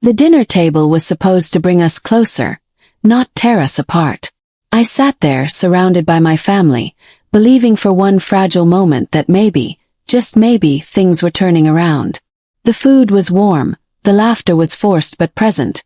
The dinner table was supposed to bring us closer, not tear us apart. I sat there, surrounded by my family, believing for one fragile moment that maybe, just maybe, things were turning around. The food was warm, the laughter was forced but present,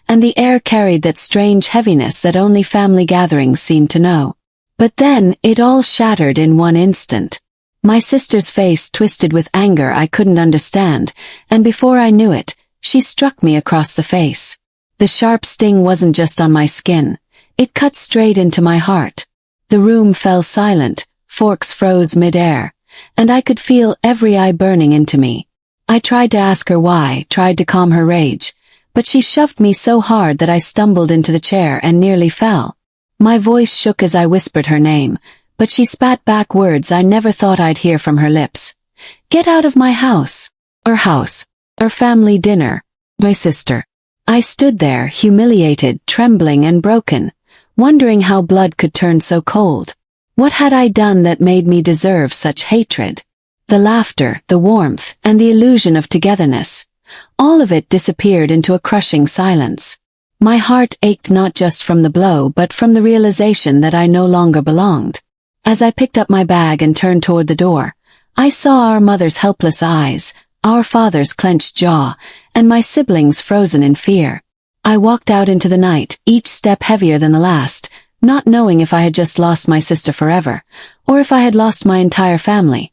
and the air carried that strange heaviness that only family gatherings seemed to know. But then, it all shattered in one instant. My sister's face twisted with anger I couldn't understand, and before I knew it, she struck me across the face. The sharp sting wasn't just on my skin, it cut straight into my heart. The room fell silent, forks froze mid-air, and I could feel every eye burning into me. I tried to ask her why, tried to calm her rage, but she shoved me so hard that I stumbled into the chair and nearly fell. My voice shook as I whispered her name, but she spat back words I never thought I'd hear from her lips. "Get out of my house. Or family dinner. My sister." I stood there, humiliated, trembling and broken, wondering how blood could turn so cold. What had I done that made me deserve such hatred? The laughter, the warmth, and the illusion of togetherness. All of it disappeared into a crushing silence. My heart ached not just from the blow but from the realization that I no longer belonged. As I picked up my bag and turned toward the door, I saw our mother's helpless eyes, our father's clenched jaw, and my siblings frozen in fear. I walked out into the night, each step heavier than the last, not knowing if I had just lost my sister forever, or if I had lost my entire family.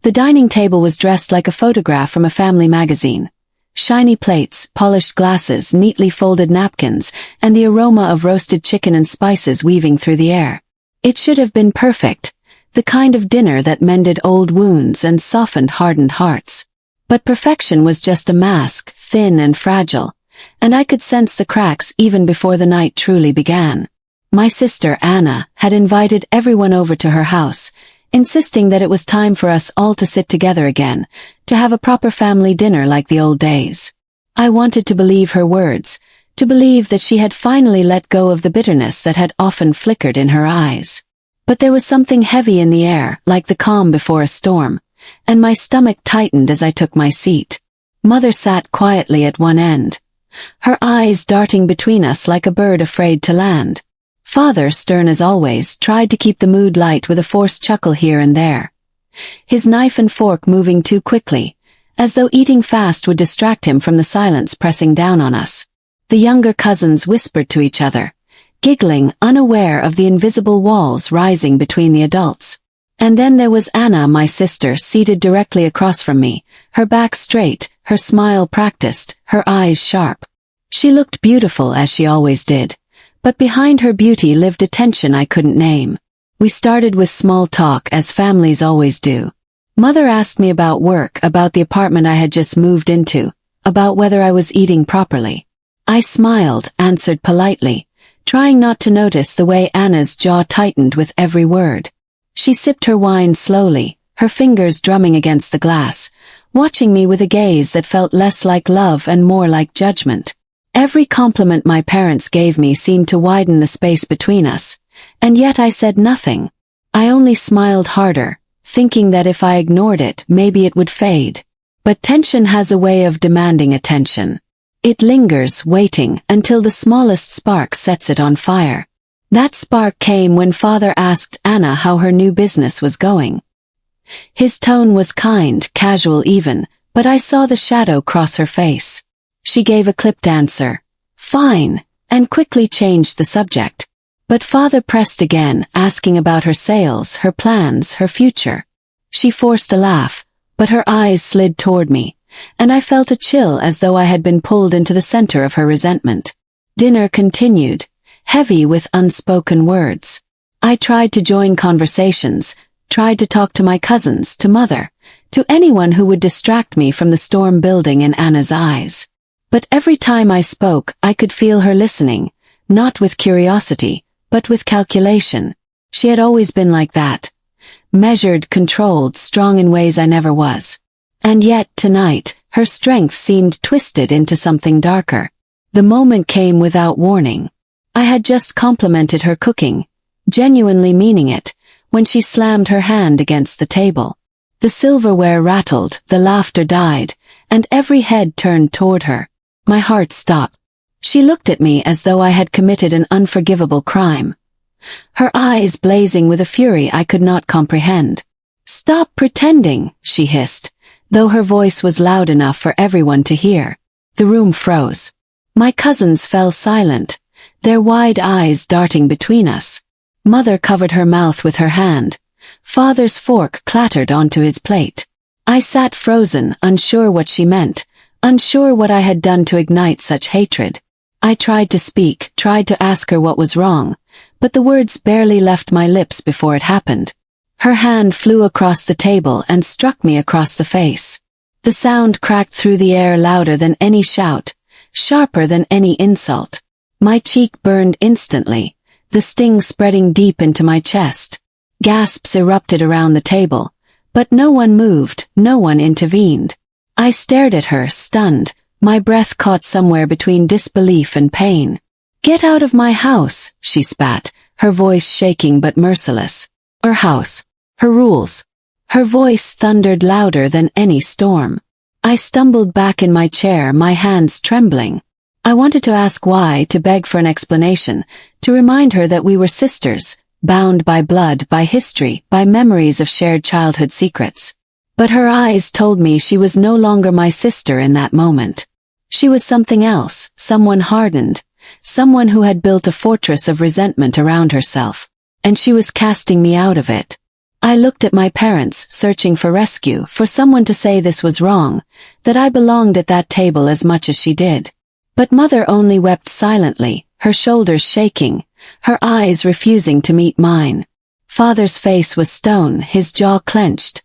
The dining table was dressed like a photograph from a family magazine. Shiny plates, polished glasses, neatly folded napkins, and the aroma of roasted chicken and spices weaving through the air. It should have been perfect, the kind of dinner that mended old wounds and softened hardened hearts. But perfection was just a mask, thin and fragile, and I could sense the cracks even before the night truly began. My sister, Anna, had invited everyone over to her house, insisting that it was time for us all to sit together again, to have a proper family dinner like the old days. I wanted to believe her words, to believe that she had finally let go of the bitterness that had often flickered in her eyes. But there was something heavy in the air, like the calm before a storm, and my stomach tightened as I took my seat. Mother sat quietly at one end, her eyes darting between us like a bird afraid to land. Father, stern as always, tried to keep the mood light with a forced chuckle here and there, his knife and fork moving too quickly, as though eating fast would distract him from the silence pressing down on us. The younger cousins whispered to each other, giggling, unaware of the invisible walls rising between the adults. And then there was Anna, my sister, seated directly across from me, her back straight, her smile practiced, her eyes sharp. She looked beautiful as she always did, but behind her beauty lived a tension I couldn't name. We started with small talk, as families always do. Mother asked me about work, about the apartment I had just moved into, about whether I was eating properly. I smiled, answered politely, trying not to notice the way Anna's jaw tightened with every word. She sipped her wine slowly, her fingers drumming against the glass, watching me with a gaze that felt less like love and more like judgment. Every compliment my parents gave me seemed to widen the space between us, and yet I said nothing. I only smiled harder, thinking that if I ignored it, maybe it would fade. But tension has a way of demanding attention. It lingers, waiting, until the smallest spark sets it on fire. That spark came when Father asked Anna how her new business was going. His tone was kind, casual even, but I saw the shadow cross her face. She gave a clipped answer, "Fine," and quickly changed the subject. But Father pressed again, asking about her sales, her plans, her future. She forced a laugh, but her eyes slid toward me, and I felt a chill as though I had been pulled into the center of her resentment. Dinner continued, heavy with unspoken words. I tried to join conversations, tried to talk to my cousins, to Mother, to anyone who would distract me from the storm building in Anna's eyes. But every time I spoke, I could feel her listening, not with curiosity, but with calculation. She had always been like that. Measured, controlled, strong in ways I never was. And yet, tonight, her strength seemed twisted into something darker. The moment came without warning. I had just complimented her cooking, genuinely meaning it, when she slammed her hand against the table. The silverware rattled, the laughter died, and every head turned toward her. My heart stopped. She looked at me as though I had committed an unforgivable crime. Her eyes blazing with a fury I could not comprehend. "Stop pretending," she hissed, though her voice was loud enough for everyone to hear. The room froze. My cousins fell silent, their wide eyes darting between us. Mother covered her mouth with her hand. Father's fork clattered onto his plate. I sat frozen, unsure what she meant, unsure what I had done to ignite such hatred. I tried to speak, tried to ask her what was wrong, but the words barely left my lips before it happened. Her hand flew across the table and struck me across the face. The sound cracked through the air louder than any shout, sharper than any insult. My cheek burned instantly, the sting spreading deep into my chest. Gasps erupted around the table, but no one moved, no one intervened. I stared at her, stunned, my breath caught somewhere between disbelief and pain. "Get out of my house," she spat, her voice shaking but merciless. "Her house. Her rules." Her voice thundered louder than any storm. I stumbled back in my chair, my hands trembling. I wanted to ask why, to beg for an explanation, to remind her that we were sisters, bound by blood, by history, by memories of shared childhood secrets. But her eyes told me she was no longer my sister in that moment. She was something else, someone hardened, someone who had built a fortress of resentment around herself, and she was casting me out of it. I looked at my parents, searching for rescue, for someone to say this was wrong, that I belonged at that table as much as she did. But Mother only wept silently, her shoulders shaking, her eyes refusing to meet mine. Father's face was stone, his jaw clenched,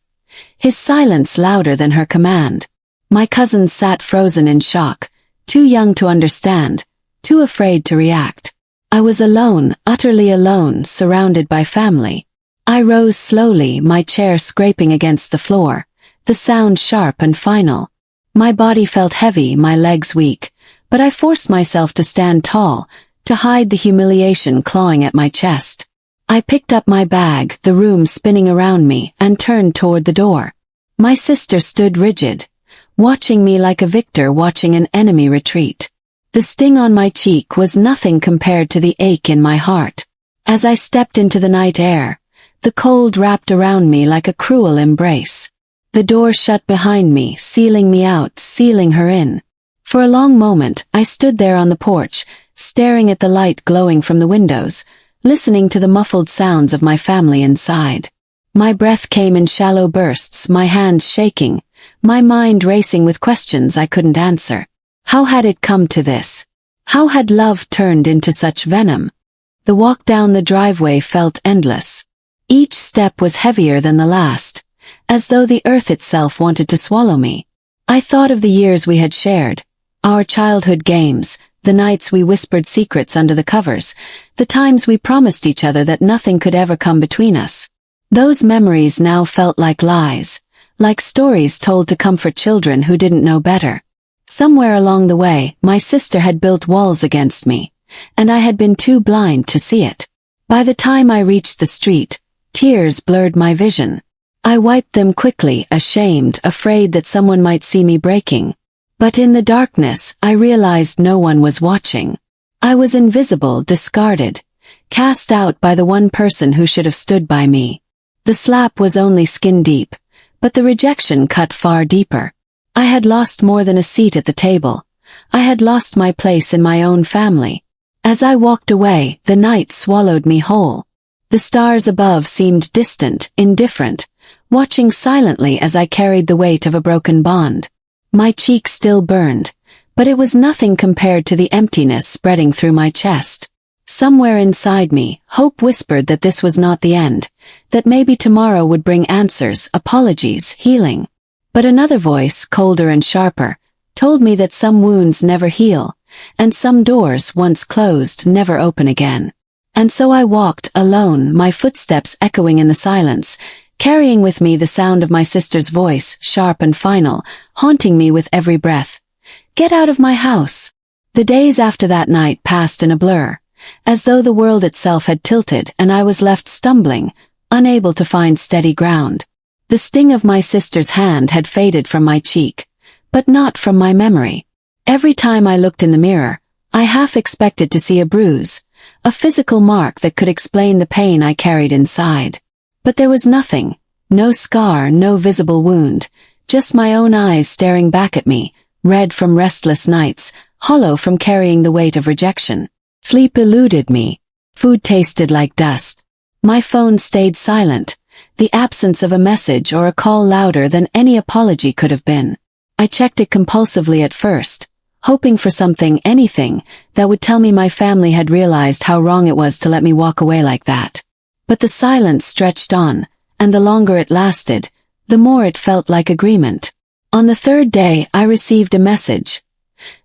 his silence louder than her command. My cousins sat frozen in shock, too young to understand, too afraid to react. I was alone, utterly alone, surrounded by family. I rose slowly, my chair scraping against the floor, the sound sharp and final. My body felt heavy, my legs weak, but I forced myself to stand tall, to hide the humiliation clawing at my chest. I picked up my bag, the room spinning around me, and turned toward the door. My sister stood rigid, watching me like a victor watching an enemy retreat. The sting on my cheek was nothing compared to the ache in my heart. As I stepped into the night air, the cold wrapped around me like a cruel embrace. The door shut behind me, sealing me out, sealing her in. For a long moment, I stood there on the porch, staring at the light glowing from the windows, listening to the muffled sounds of my family inside. My breath came in shallow bursts, my hands shaking, my mind racing with questions I couldn't answer. How had it come to this? How had love turned into such venom? The walk down the driveway felt endless. Each step was heavier than the last, as though the earth itself wanted to swallow me. I thought of the years we had shared, our childhood games, the nights we whispered secrets under the covers, the times we promised each other that nothing could ever come between us. Those memories now felt like lies, like stories told to comfort children who didn't know better. Somewhere along the way, my sister had built walls against me, and I had been too blind to see it. By the time I reached the street, tears blurred my vision. I wiped them quickly, ashamed, afraid that someone might see me breaking. But in the darkness, I realized no one was watching. I was invisible, discarded, cast out by the one person who should have stood by me. The slap was only skin deep, but the rejection cut far deeper. I had lost more than a seat at the table. I had lost my place in my own family. As I walked away, the night swallowed me whole. The stars above seemed distant, indifferent, watching silently as I carried the weight of a broken bond. My cheek still burned, but it was nothing compared to the emptiness spreading through my chest. Somewhere inside me, hope whispered that this was not the end, that maybe tomorrow would bring answers, apologies, healing. But another voice, colder and sharper, told me that some wounds never heal, and some doors, once closed, never open again. And so I walked, alone, my footsteps echoing in the silence, carrying with me the sound of my sister's voice, sharp and final, haunting me with every breath. "Get out of my house." The days after that night passed in a blur, as though the world itself had tilted and I was left stumbling, unable to find steady ground. The sting of my sister's hand had faded from my cheek, but not from my memory. Every time I looked in the mirror, I half expected to see a bruise, a physical mark that could explain the pain I carried inside. But there was nothing, no scar, no visible wound, just my own eyes staring back at me, red from restless nights, hollow from carrying the weight of rejection. Sleep eluded me. Food tasted like dust. My phone stayed silent, the absence of a message or a call louder than any apology could have been. I checked it compulsively at first, hoping for something, anything, that would tell me my family had realized how wrong it was to let me walk away like that. But the silence stretched on, and the longer it lasted, the more it felt like agreement. On the third day, I received a message.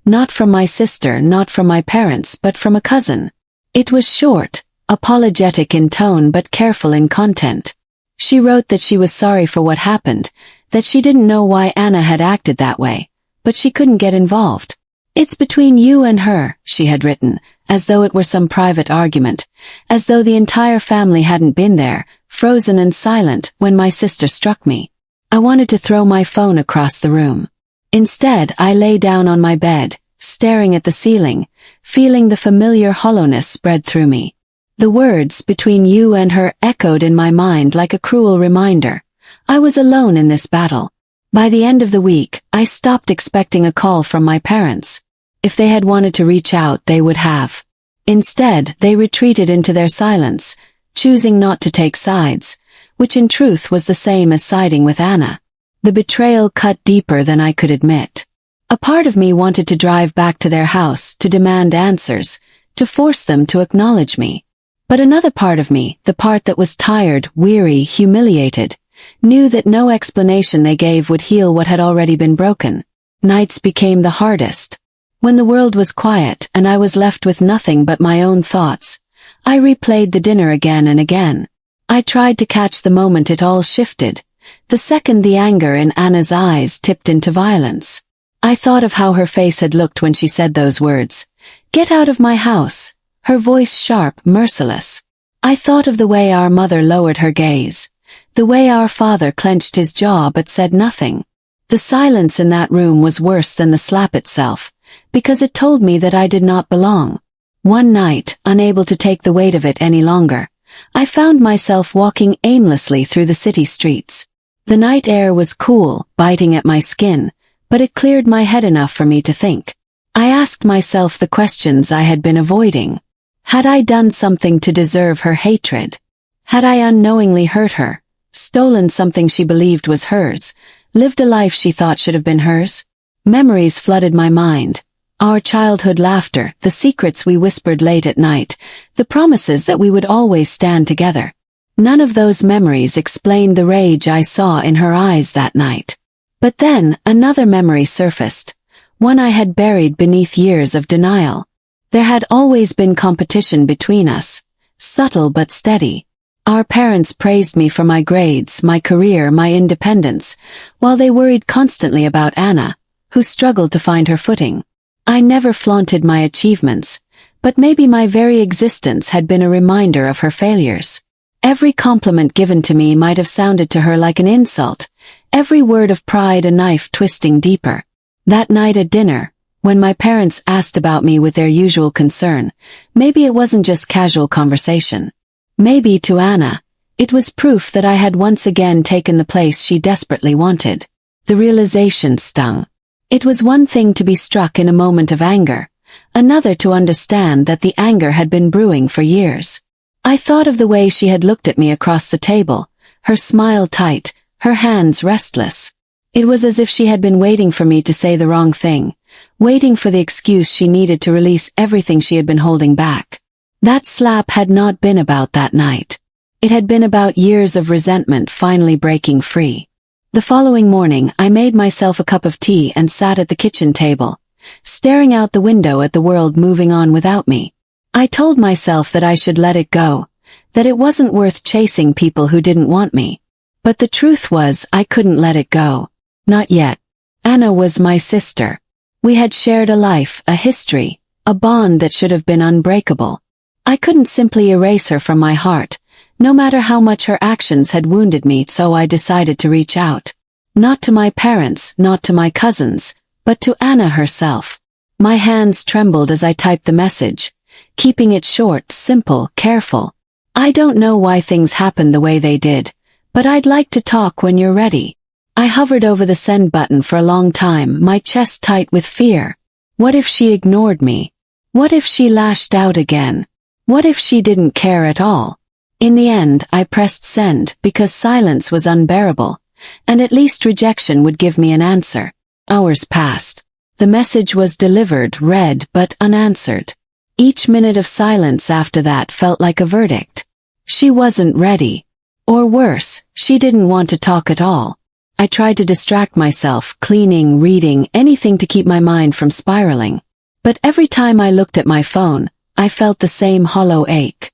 Not from my sister, not from my parents, but from a cousin. It was short, apologetic in tone but careful in content. She wrote that she was sorry for what happened, that she didn't know why Anna had acted that way, but she couldn't get involved. "It's between you and her," she had written, as though it were some private argument, as though the entire family hadn't been there, frozen and silent, when my sister struck me. I wanted to throw my phone across the room. Instead, I lay down on my bed, staring at the ceiling, feeling the familiar hollowness spread through me. The words, "between you and her," echoed in my mind like a cruel reminder. I was alone in this battle. By the end of the week, I stopped expecting a call from my parents. If they had wanted to reach out, they would have. Instead, they retreated into their silence, choosing not to take sides, which in truth was the same as siding with Anna. The betrayal cut deeper than I could admit. A part of me wanted to drive back to their house, to demand answers, to force them to acknowledge me. But another part of me, the part that was tired, weary, humiliated, knew that no explanation they gave would heal what had already been broken. Nights became the hardest. When the world was quiet and I was left with nothing but my own thoughts, I replayed the dinner again and again. I tried to catch the moment it all shifted, the second the anger in Anna's eyes tipped into violence. I thought of how her face had looked when she said those words. "Get out of my house," her voice sharp, merciless. I thought of the way our mother lowered her gaze, the way our father clenched his jaw but said nothing. The silence in that room was worse than the slap itself, because it told me that I did not belong. One night, unable to take the weight of it any longer, I found myself walking aimlessly through the city streets. The night air was cool, biting at my skin, but it cleared my head enough for me to think. I asked myself the questions I had been avoiding. Had I done something to deserve her hatred? Had I unknowingly hurt her, stolen something she believed was hers, lived a life she thought should have been hers? Memories flooded my mind. Our childhood laughter, the secrets we whispered late at night, the promises that we would always stand together. None of those memories explained the rage I saw in her eyes that night. But then, another memory surfaced, one I had buried beneath years of denial. There had always been competition between us, subtle but steady. Our parents praised me for my grades, my career, my independence, while they worried constantly about Anna, who struggled to find her footing. I never flaunted my achievements, but maybe my very existence had been a reminder of her failures. Every compliment given to me might have sounded to her like an insult, every word of pride a knife twisting deeper. That night at dinner, when my parents asked about me with their usual concern, maybe it wasn't just casual conversation. Maybe to Anna, it was proof that I had once again taken the place she desperately wanted. The realization stung. It was one thing to be struck in a moment of anger, another to understand that the anger had been brewing for years. I thought of the way she had looked at me across the table, her smile tight, her hands restless. It was as if she had been waiting for me to say the wrong thing, waiting for the excuse she needed to release everything she had been holding back. That slap had not been about that night. It had been about years of resentment finally breaking free. The following morning, I made myself a cup of tea and sat at the kitchen table, staring out the window at the world moving on without me. I told myself that I should let it go, that it wasn't worth chasing people who didn't want me. But the truth was, I couldn't let it go. Not yet. Anna was my sister. We had shared a life, a history, a bond that should have been unbreakable. I couldn't simply erase her from my heart, no matter how much her actions had wounded me, so I decided to reach out. Not to my parents, not to my cousins, but to Anna herself. My hands trembled as I typed the message, keeping it short, simple, careful. I don't know why things happened the way they did, but I'd like to talk when you're ready. I hovered over the send button for a long time, my chest tight with fear. What if she ignored me? What if she lashed out again? What if she didn't care at all? In the end, I pressed send because silence was unbearable, and at least rejection would give me an answer. Hours passed. The message was delivered, read, but unanswered. Each minute of silence after that felt like a verdict. She wasn't ready. Or worse, she didn't want to talk at all. I tried to distract myself, cleaning, reading, anything to keep my mind from spiraling. But every time I looked at my phone, I felt the same hollow ache.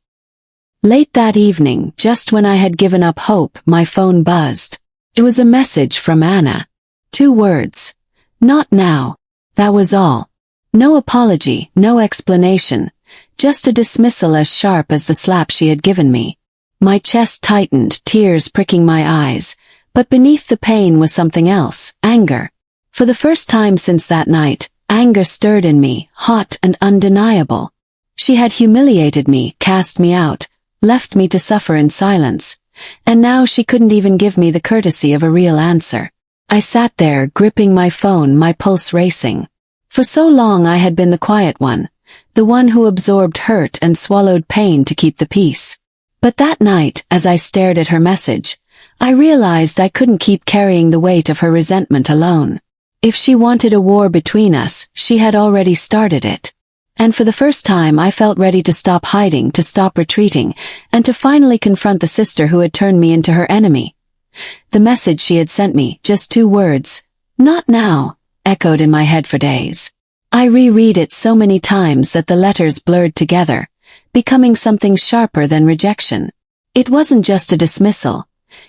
Late that evening, just when I had given up hope, my phone buzzed. It was a message from Anna. 2 words. Not now. That was all. No apology, no explanation, just a dismissal as sharp as the slap she had given me. My chest tightened, tears pricking my eyes, but beneath the pain was something else, anger. For the first time since that night, anger stirred in me, hot and undeniable. She had humiliated me, cast me out, left me to suffer in silence, and now she couldn't even give me the courtesy of a real answer. I sat there, gripping my phone, my pulse racing. For so long I had been the quiet one, the one who absorbed hurt and swallowed pain to keep the peace. But that night, as I stared at her message, I realized I couldn't keep carrying the weight of her resentment alone. If she wanted a war between us, she had already started it. And for the first time I felt ready to stop hiding, to stop retreating, and to finally confront the sister who had turned me into her enemy. The message she had sent me, just 2 words, "Not now," echoed in my head for days. I reread it so many times that the letters blurred together, becoming something sharper than rejection. It wasn't just a dismissal.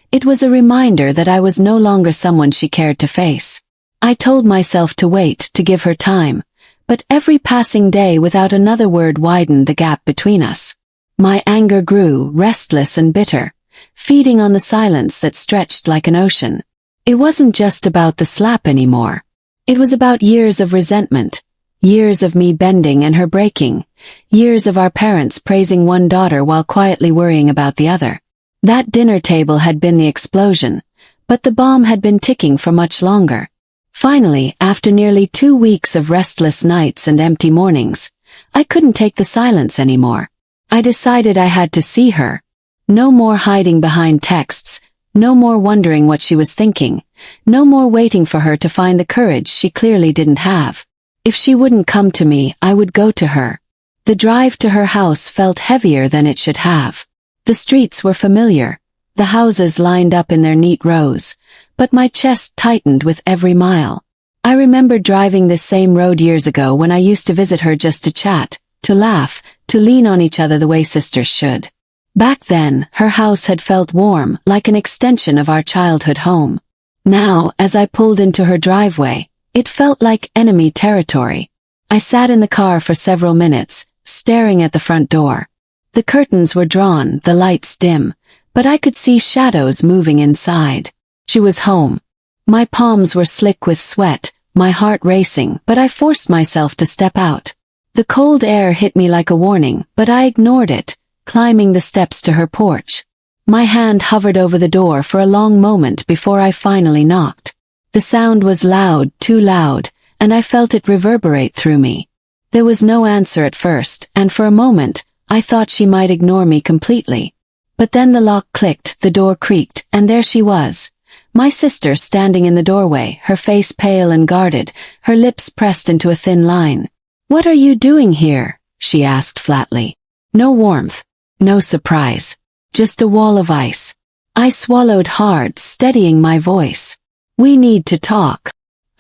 It was a reminder that I was no longer someone she cared to face. I told myself to wait, to give her time, but every passing day without another word widened the gap between us. My anger grew, restless and bitter, feeding on the silence that stretched like an ocean. It wasn't just about the slap anymore. It was about years of resentment, years of me bending and her breaking, years of our parents praising one daughter while quietly worrying about the other. That dinner table had been the explosion, but the bomb had been ticking for much longer. Finally, after nearly 2 weeks of restless nights and empty mornings, I couldn't take the silence anymore. I decided I had to see her. No more hiding behind texts, no more wondering what she was thinking, no more waiting for her to find the courage she clearly didn't have. If she wouldn't come to me, I would go to her. The drive to her house felt heavier than it should have. The streets were familiar, the houses lined up in their neat rows, but my chest tightened with every mile. I remember driving this same road years ago when I used to visit her just to chat, to laugh, to lean on each other the way sisters should. Back then, her house had felt warm, like an extension of our childhood home. Now, as I pulled into her driveway, it felt like enemy territory. I sat in the car for several minutes, staring at the front door. The curtains were drawn, the lights dim, but I could see shadows moving inside. She was home. My palms were slick with sweat, my heart racing, but I forced myself to step out. The cold air hit me like a warning, but I ignored it, climbing the steps to her porch. My hand hovered over the door for a long moment before I finally knocked. The sound was loud, too loud, and I felt it reverberate through me. There was no answer at first, and for a moment, I thought she might ignore me completely. But then the lock clicked, the door creaked, and there she was. My sister standing in the doorway, her face pale and guarded, her lips pressed into a thin line. "What are you doing here?" she asked flatly. No warmth, no surprise, just a wall of ice. I swallowed hard, steadying my voice. "We need to talk."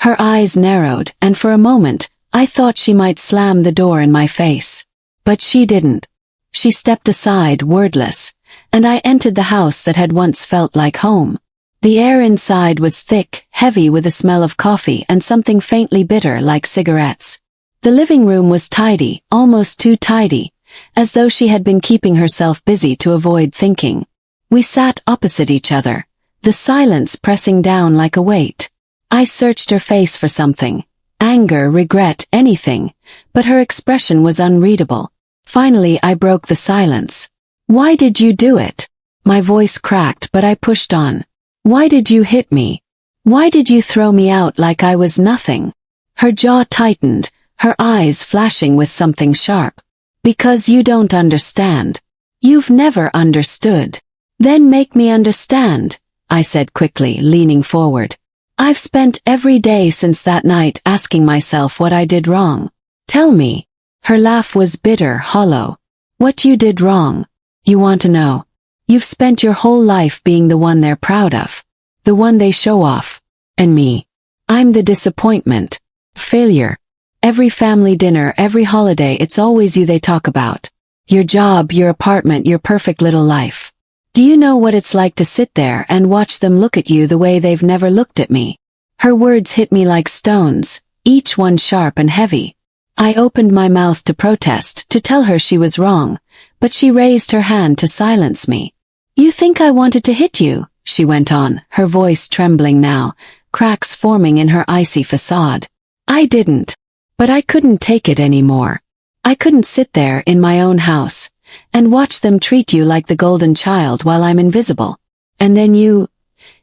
Her eyes narrowed, and for a moment, I thought she might slam the door in my face. But she didn't. She stepped aside, wordless, and I entered the house that had once felt like home. The air inside was thick, heavy with the smell of coffee and something faintly bitter like cigarettes. The living room was tidy, almost too tidy, as though she had been keeping herself busy to avoid thinking. We sat opposite each other, the silence pressing down like a weight. I searched her face for something, anger, regret, anything, but her expression was unreadable. Finally, I broke the silence. Why did you do it? My voice cracked, but I pushed on. Why did you hit me? Why did you throw me out like I was nothing? Her jaw tightened, her eyes flashing with something sharp. Because you don't understand. You've never understood. Then make me understand, I said quickly, leaning forward. I've spent every day since that night asking myself what I did wrong. Tell me. Her laugh was bitter, hollow. What you did wrong. You want to know. You've spent your whole life being the one they're proud of. The one they show off. And me. I'm the disappointment. Failure. Every family dinner, every holiday, it's always you they talk about. Your job, your apartment, your perfect little life. Do you know what it's like to sit there and watch them look at you the way they've never looked at me? Her words hit me like stones, each one sharp and heavy. I opened my mouth to protest, to tell her she was wrong, but she raised her hand to silence me. You think I wanted to hit you? She went on, her voice trembling now, cracks forming in her icy facade. I didn't. But I couldn't take it anymore. I couldn't sit there in my own house and watch them treat you like the golden child while I'm invisible. And then you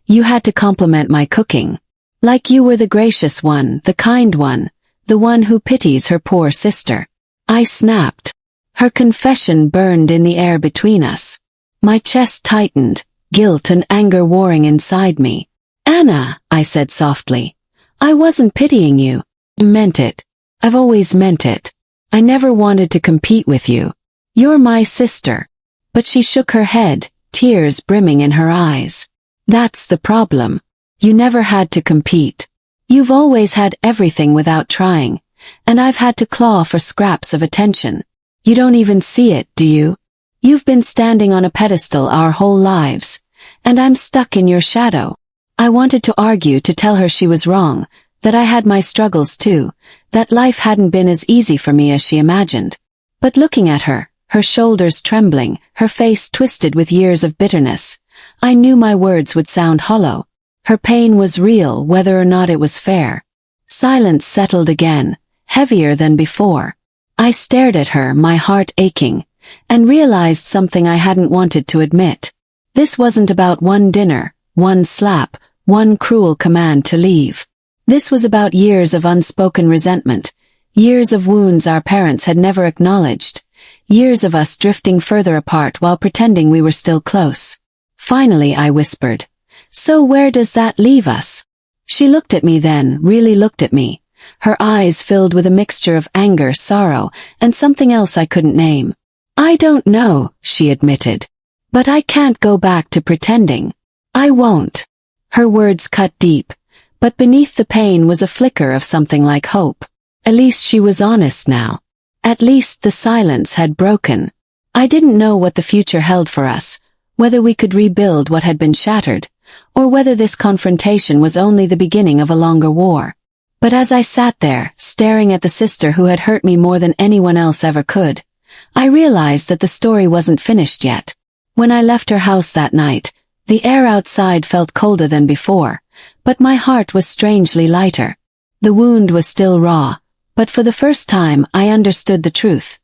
had to compliment my cooking. Like you were the gracious one, the kind one, the one who pities her poor sister. I snapped. Her confession burned in the air between us. My chest tightened, guilt and anger warring inside me. Anna, I said softly. I wasn't pitying you. I meant it. I've always meant it. I never wanted to compete with you. You're my sister. But she shook her head, tears brimming in her eyes. That's the problem. You never had to compete. You've always had everything without trying, and I've had to claw for scraps of attention. You don't even see it, do you? You've been standing on a pedestal our whole lives, and I'm stuck in your shadow. I wanted to argue, to tell her she was wrong, that I had my struggles too, that life hadn't been as easy for me as she imagined. But looking at her, her shoulders trembling, her face twisted with years of bitterness, I knew my words would sound hollow. Her pain was real, whether or not it was fair. Silence settled again, heavier than before. I stared at her, my heart aching, and realized something I hadn't wanted to admit. This wasn't about one dinner, one slap, one cruel command to leave. This was about years of unspoken resentment, years of wounds our parents had never acknowledged, years of us drifting further apart while pretending we were still close. Finally, I whispered, "So where does that leave us?" She looked at me then, really looked at me, her eyes filled with a mixture of anger, sorrow, and something else I couldn't name. "I don't know," she admitted. "But I can't go back to pretending. I won't." Her words cut deep. But beneath the pain was a flicker of something like hope. At least she was honest now. At least the silence had broken. I didn't know what the future held for us, whether we could rebuild what had been shattered, or whether this confrontation was only the beginning of a longer war. But as I sat there, staring at the sister who had hurt me more than anyone else ever could, I realized that the story wasn't finished yet. When I left her house that night, the air outside felt colder than before, but my heart was strangely lighter. The wound was still raw, but for the first time I understood the truth.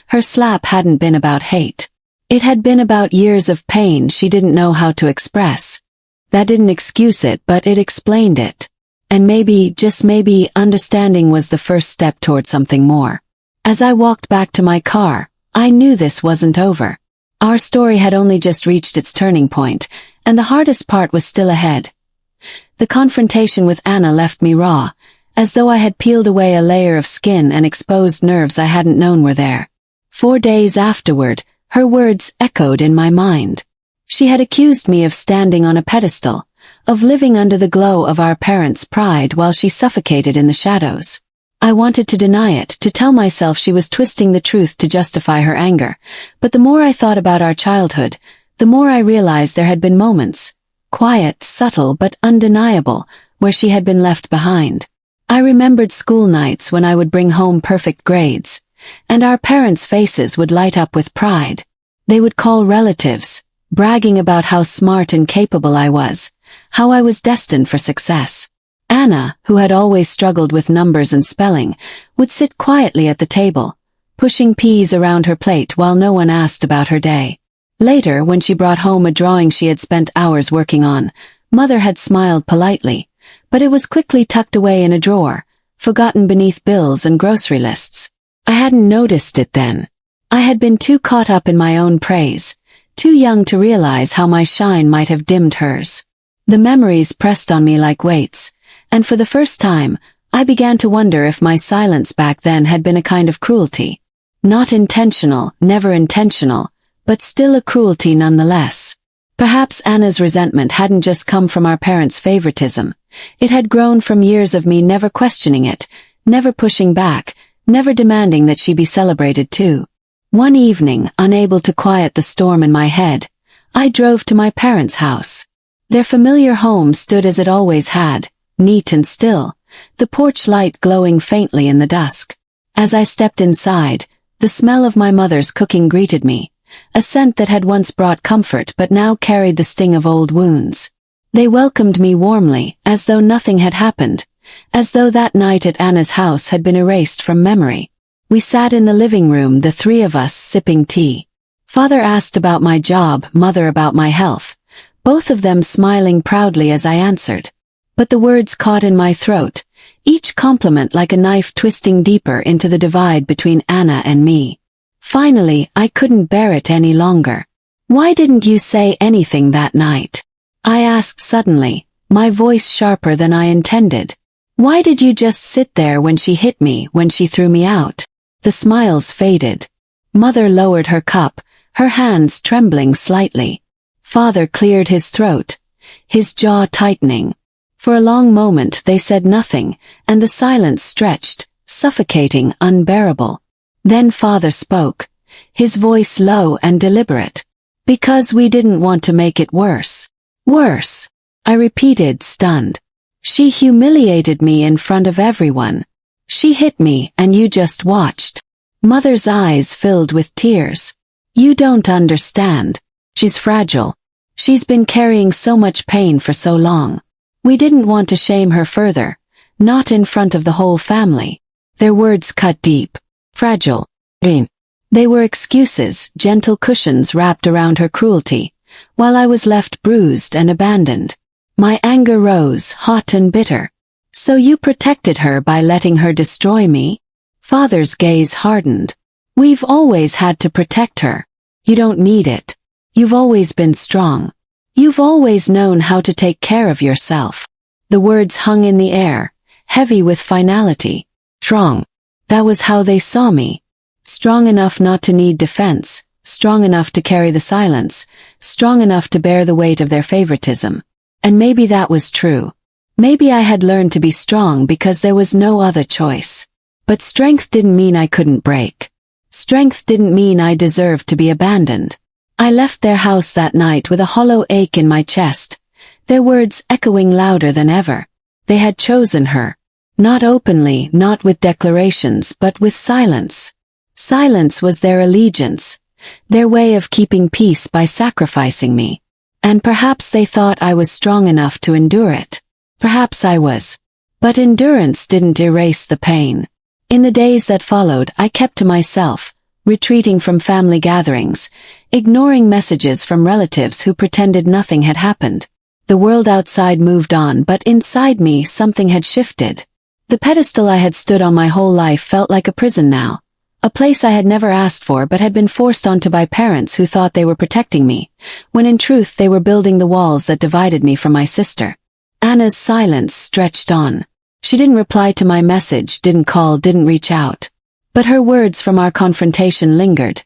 Her slap hadn't been about hate. It had been about years of pain she didn't know how to express. That didn't excuse it, but it explained it. And maybe, just maybe, understanding was the first step toward something more. As I walked back to my car, I knew this wasn't over. Our story had only just reached its turning point, and the hardest part was still ahead. The confrontation with Anna left me raw, as though I had peeled away a layer of skin and exposed nerves I hadn't known were there. 4 days afterward, her words echoed in my mind. She had accused me of standing on a pedestal, of living under the glow of our parents' pride while she suffocated in the shadows. I wanted to deny it, to tell myself she was twisting the truth to justify her anger, but the more I thought about our childhood, the more I realized there had been moments, quiet, subtle, but undeniable, where she had been left behind. I remembered school nights when I would bring home perfect grades, and our parents' faces would light up with pride. They would call relatives, bragging about how smart and capable I was, how I was destined for success. Anna, who had always struggled with numbers and spelling, would sit quietly at the table, pushing peas around her plate while no one asked about her day. Later, when she brought home a drawing she had spent hours working on, Mother had smiled politely, but it was quickly tucked away in a drawer, forgotten beneath bills and grocery lists. I hadn't noticed it then. I had been too caught up in my own praise, too young to realize how my shine might have dimmed hers. The memories pressed on me like weights, and for the first time, I began to wonder if my silence back then had been a kind of cruelty. Not intentional, never intentional, but still a cruelty nonetheless. Perhaps Anna's resentment hadn't just come from our parents' favoritism. It had grown from years of me never questioning it, never pushing back, never demanding that she be celebrated too. One evening, unable to quiet the storm in my head, I drove to my parents' house. Their familiar home stood as it always had, neat and still, the porch light glowing faintly in the dusk. As I stepped inside, the smell of my mother's cooking greeted me, a scent that had once brought comfort but now carried the sting of old wounds. They welcomed me warmly, as though nothing had happened, as though that night at Anna's house had been erased from memory. We sat in the living room, the three of us, sipping tea. Father asked about my job, Mother about my health, both of them smiling proudly as I answered. But the words caught in my throat, each compliment like a knife twisting deeper into the divide between Anna and me. Finally, I couldn't bear it any longer. "Why didn't you say anything that night?" I asked suddenly, my voice sharper than I intended. "Why did you just sit there when she hit me, when she threw me out?" The smiles faded. Mother lowered her cup, her hands trembling slightly. Father cleared his throat, his jaw tightening. For a long moment they said nothing, and the silence stretched, suffocating, unbearable. Then Father spoke, his voice low and deliberate. "Because we didn't want to make it worse." "Worse?" I repeated, stunned. "She humiliated me in front of everyone. She hit me and you just watched." Mother's eyes filled with tears. "You don't understand. She's fragile. She's been carrying so much pain for so long. We didn't want to shame her further, not in front of the whole family." Their words cut deep. Fragile. They were excuses, gentle cushions wrapped around her cruelty, while I was left bruised and abandoned. My anger rose, hot and bitter. "So you protected her by letting her destroy me?" Father's gaze hardened. "We've always had to protect her. You don't need it. You've always been strong. You've always known how to take care of yourself." The words hung in the air, heavy with finality. Strong. That was how they saw me. Strong enough not to need defense, strong enough to carry the silence, strong enough to bear the weight of their favoritism. And maybe that was true. Maybe I had learned to be strong because there was no other choice. But strength didn't mean I couldn't break. Strength didn't mean I deserved to be abandoned. I left their house that night with a hollow ache in my chest, their words echoing louder than ever. They had chosen her. Not openly, not with declarations, but with silence. Silence was their allegiance, their way of keeping peace by sacrificing me. And perhaps they thought I was strong enough to endure it. Perhaps I was. But endurance didn't erase the pain. In the days that followed, I kept to myself, retreating from family gatherings, ignoring messages from relatives who pretended nothing had happened. The world outside moved on, but inside me something had shifted. The pedestal I had stood on my whole life felt like a prison now, a place I had never asked for but had been forced onto by parents who thought they were protecting me, when in truth they were building the walls that divided me from my sister. Anna's silence stretched on. She didn't reply to my message, didn't call, didn't reach out. But her words from our confrontation lingered,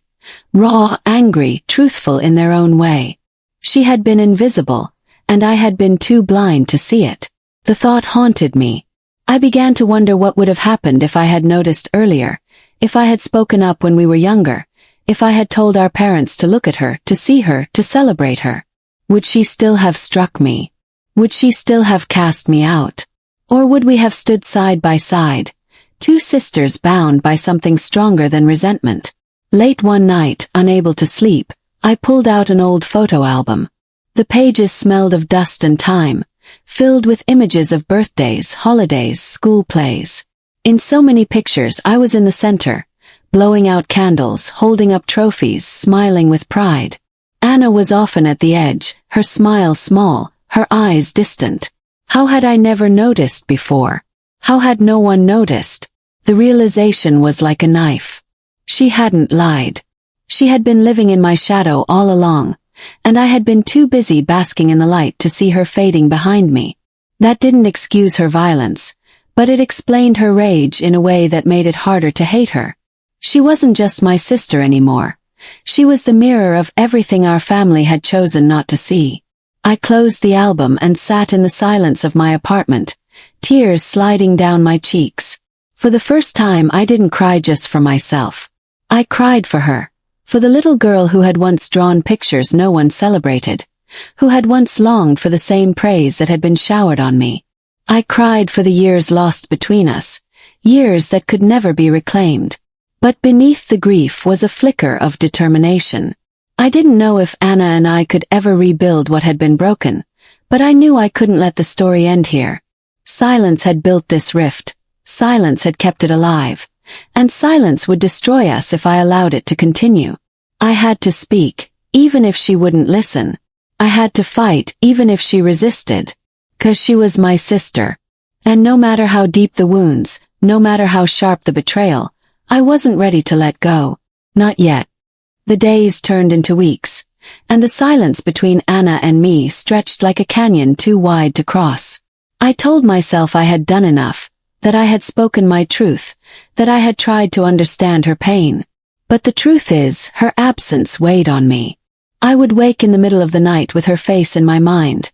raw, angry, truthful in their own way. She had been invisible, and I had been too blind to see it. The thought haunted me. I began to wonder what would have happened if I had noticed earlier, if I had spoken up when we were younger, if I had told our parents to look at her, to see her, to celebrate her. Would she still have struck me? Would she still have cast me out? Or would we have stood side by side, two sisters bound by something stronger than resentment? Late one night, unable to sleep, I pulled out an old photo album. The pages smelled of dust and time, filled with images of birthdays, holidays, school plays. In so many pictures I was in the center, blowing out candles, holding up trophies, smiling with pride. Anna was often at the edge, her smile small, her eyes distant. How had I never noticed before? How had no one noticed? The realization was like a knife. She hadn't lied. She had been living in my shadow all along, and I had been too busy basking in the light to see her fading behind me. That didn't excuse her violence, but it explained her rage in a way that made it harder to hate her. She wasn't just my sister anymore. She was the mirror of everything our family had chosen not to see. I closed the album and sat in the silence of my apartment, tears sliding down my cheeks. For the first time I didn't cry just for myself. I cried for her, for the little girl who had once drawn pictures no one celebrated, who had once longed for the same praise that had been showered on me. I cried for the years lost between us, years that could never be reclaimed. But beneath the grief was a flicker of determination. I didn't know if Anna and I could ever rebuild what had been broken, but I knew I couldn't let the story end here. Silence had built this rift, silence had kept it alive, and silence would destroy us if I allowed it to continue. I had to speak, even if she wouldn't listen. I had to fight, even if she resisted. 'Cause she was my sister. And no matter how deep the wounds, no matter how sharp the betrayal, I wasn't ready to let go. Not yet. The days turned into weeks, and the silence between Anna and me stretched like a canyon too wide to cross. I told myself I had done enough, that I had spoken my truth, that I had tried to understand her pain. But the truth is, her absence weighed on me. I would wake in the middle of the night with her face in my mind.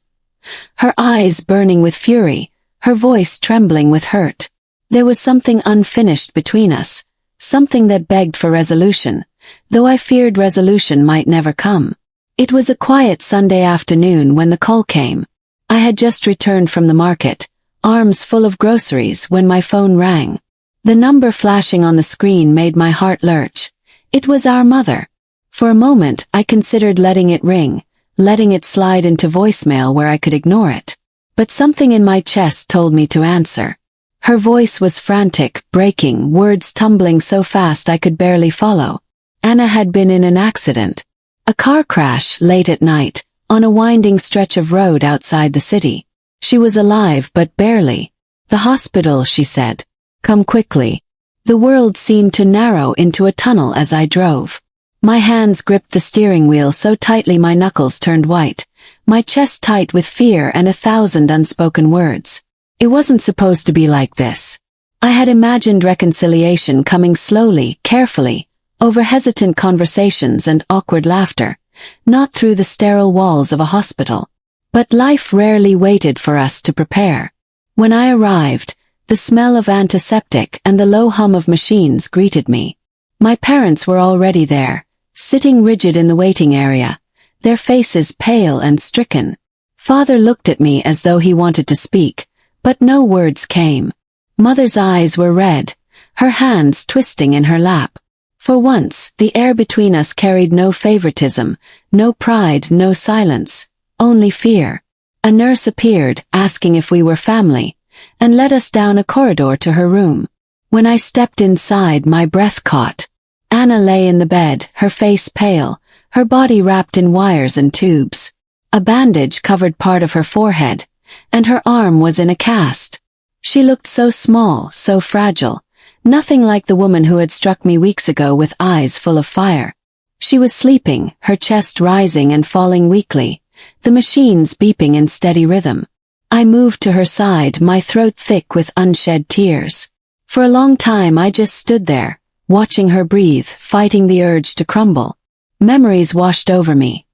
Her eyes burning with fury, her voice trembling with hurt. There was something unfinished between us, something that begged for resolution, though I feared resolution might never come. It was a quiet Sunday afternoon when the call came. I had just returned from the market, arms full of groceries, when my phone rang. The number flashing on the screen made my heart lurch. It was our mother. For a moment I considered letting it ring, letting it slide into voicemail where I could ignore it. But something in my chest told me to answer. Her voice was frantic, breaking, words tumbling so fast I could barely follow. Anna had been in an accident. A car crash late at night, on a winding stretch of road outside the city. She was alive but barely. The hospital, she said. Come quickly. The world seemed to narrow into a tunnel as I drove. My hands gripped the steering wheel so tightly my knuckles turned white, my chest tight with fear and 1,000 unspoken words. It wasn't supposed to be like this. I had imagined reconciliation coming slowly, carefully, over hesitant conversations and awkward laughter, not through the sterile walls of a hospital. But life rarely waited for us to prepare. When I arrived, the smell of antiseptic and the low hum of machines greeted me. My parents were already there, sitting rigid in the waiting area, their faces pale and stricken. Father looked at me as though he wanted to speak, but no words came. Mother's eyes were red, her hands twisting in her lap. For once, the air between us carried no favoritism, no pride, no silence, only fear. A nurse appeared, asking if we were family, and led us down a corridor to her room. When I stepped inside, my breath caught. Anna lay in the bed, her face pale, her body wrapped in wires and tubes. A bandage covered part of her forehead, and her arm was in a cast. She looked so small, so fragile, nothing like the woman who had struck me weeks ago with eyes full of fire. She was sleeping, her chest rising and falling weakly, the machines beeping in steady rhythm. I moved to her side, my throat thick with unshed tears. For a long time I just stood there, watching her breathe, fighting the urge to crumble. Memories washed over me.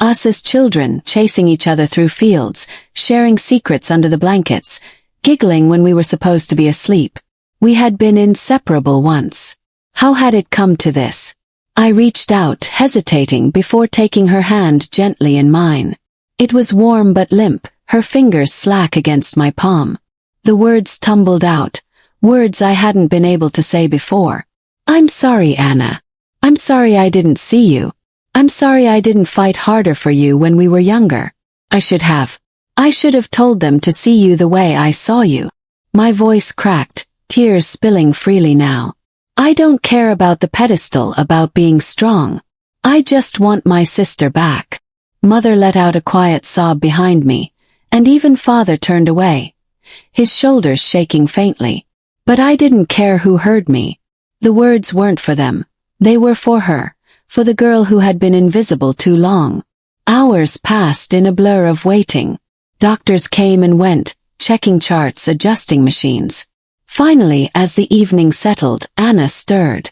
Us as children, chasing each other through fields, sharing secrets under the blankets, giggling when we were supposed to be asleep. We had been inseparable once. How had it come to this? I reached out, hesitating before taking her hand gently in mine. It was warm but limp, her fingers slack against my palm. The words tumbled out, words I hadn't been able to say before. I'm sorry, Anna. I'm sorry I didn't see you. I'm sorry I didn't fight harder for you when we were younger. I should have. I should have told them to see you the way I saw you. My voice cracked, tears spilling freely now. I don't care about the pedestal about being strong. I just want my sister back. Mother let out a quiet sob behind me, and even father turned away, his shoulders shaking faintly. But I didn't care who heard me. The words weren't for them. They were for her, for the girl who had been invisible too long. Hours passed in a blur of waiting. Doctors came and went, checking charts, adjusting machines. Finally, as the evening settled, Anna stirred.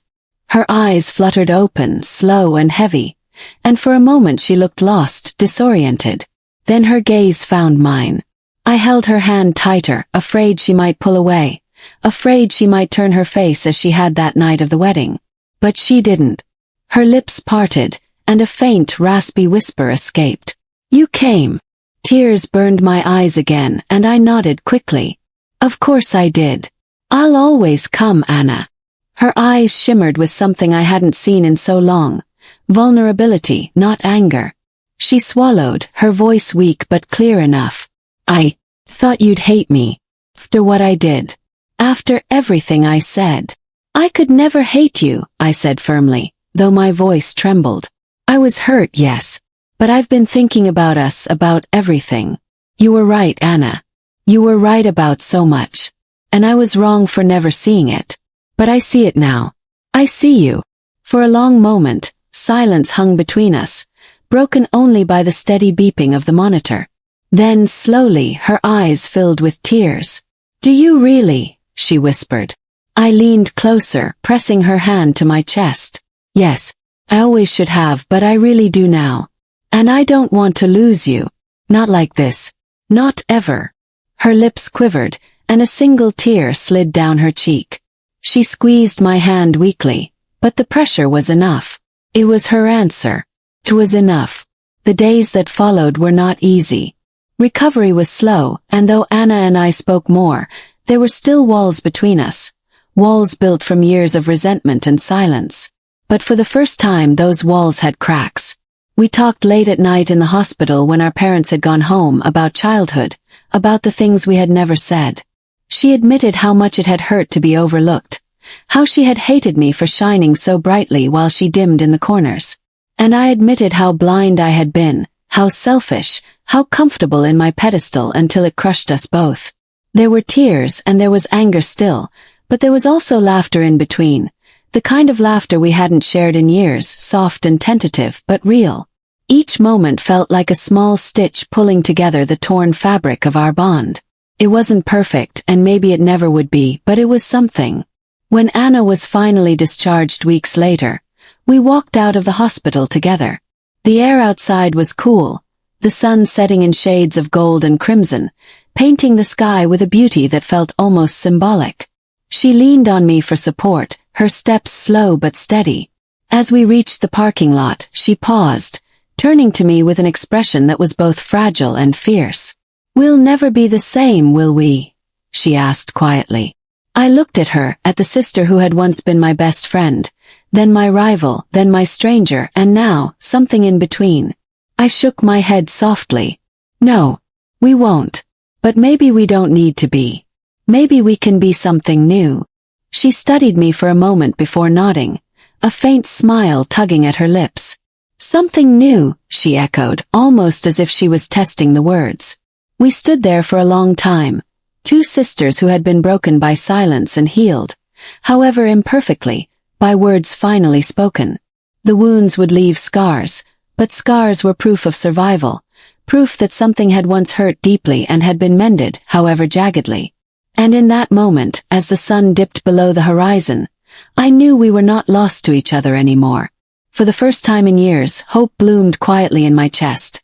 Her eyes fluttered open, slow and heavy, and for a moment she looked lost, disoriented. Then her gaze found mine. I held her hand tighter, afraid she might pull away, afraid she might turn her face as she had that night of the wedding. But she didn't. Her lips parted, and a faint, raspy whisper escaped. You came. Tears burned my eyes again, and I nodded quickly. Of course I did. I'll always come, Anna. Her eyes shimmered with something I hadn't seen in so long. Vulnerability, not anger. She swallowed, her voice weak but clear enough. I thought you'd hate me. After what I did. After everything I said. I could never hate you, I said firmly, though my voice trembled. I was hurt, yes. But I've been thinking about us, about everything. You were right, Anna. You were right about so much. And I was wrong for never seeing it. But I see it now. I see you. For a long moment, silence hung between us, broken only by the steady beeping of the monitor. Then, slowly, her eyes filled with tears. Do you really? She whispered. I leaned closer, pressing her hand to my chest. Yes, I always should have, but I really do now. And I don't want to lose you. Not like this. Not ever. Her lips quivered, and a single tear slid down her cheek. She squeezed my hand weakly, but the pressure was enough. It was her answer. It was enough. The days that followed were not easy. Recovery was slow, and though Anna and I spoke more, there were still walls between us. Walls built from years of resentment and silence. But for the first time those walls had cracks. We talked late at night in the hospital when our parents had gone home about childhood, about the things we had never said. She admitted how much it had hurt to be overlooked, how she had hated me for shining so brightly while she dimmed in the corners. And I admitted how blind I had been, how selfish, how comfortable in my pedestal until it crushed us both. There were tears and there was anger still, but there was also laughter in between. The kind of laughter we hadn't shared in years, soft and tentative, but real. Each moment felt like a small stitch pulling together the torn fabric of our bond. It wasn't perfect, and maybe it never would be, but it was something. When Anna was finally discharged weeks later, we walked out of the hospital together. The air outside was cool, the sun setting in shades of gold and crimson, painting the sky with a beauty that felt almost symbolic. She leaned on me for support, her steps slow but steady. As we reached the parking lot, she paused, turning to me with an expression that was both fragile and fierce. We'll never be the same, will we? She asked quietly. I looked at her, at the sister who had once been my best friend, then my rival, then my stranger, and now, something in between. I shook my head softly. No, we won't. But maybe we don't need to be. Maybe we can be something new. She studied me for a moment before nodding, a faint smile tugging at her lips. Something new, she echoed, almost as if she was testing the words. We stood there for a long time, two sisters who had been broken by silence and healed, however imperfectly, by words finally spoken. The wounds would leave scars, but scars were proof of survival, proof that something had once hurt deeply and had been mended, however jaggedly. And in that moment, as the sun dipped below the horizon, I knew we were not lost to each other anymore. For the first time in years, hope bloomed quietly in my chest.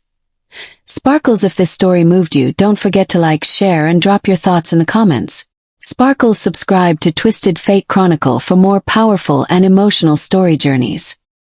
Sparkles, if this story moved you, don't forget to like, share, and drop your thoughts in the comments. Sparkles, subscribe to Twisted Fate Chronicle for more powerful and emotional story journeys.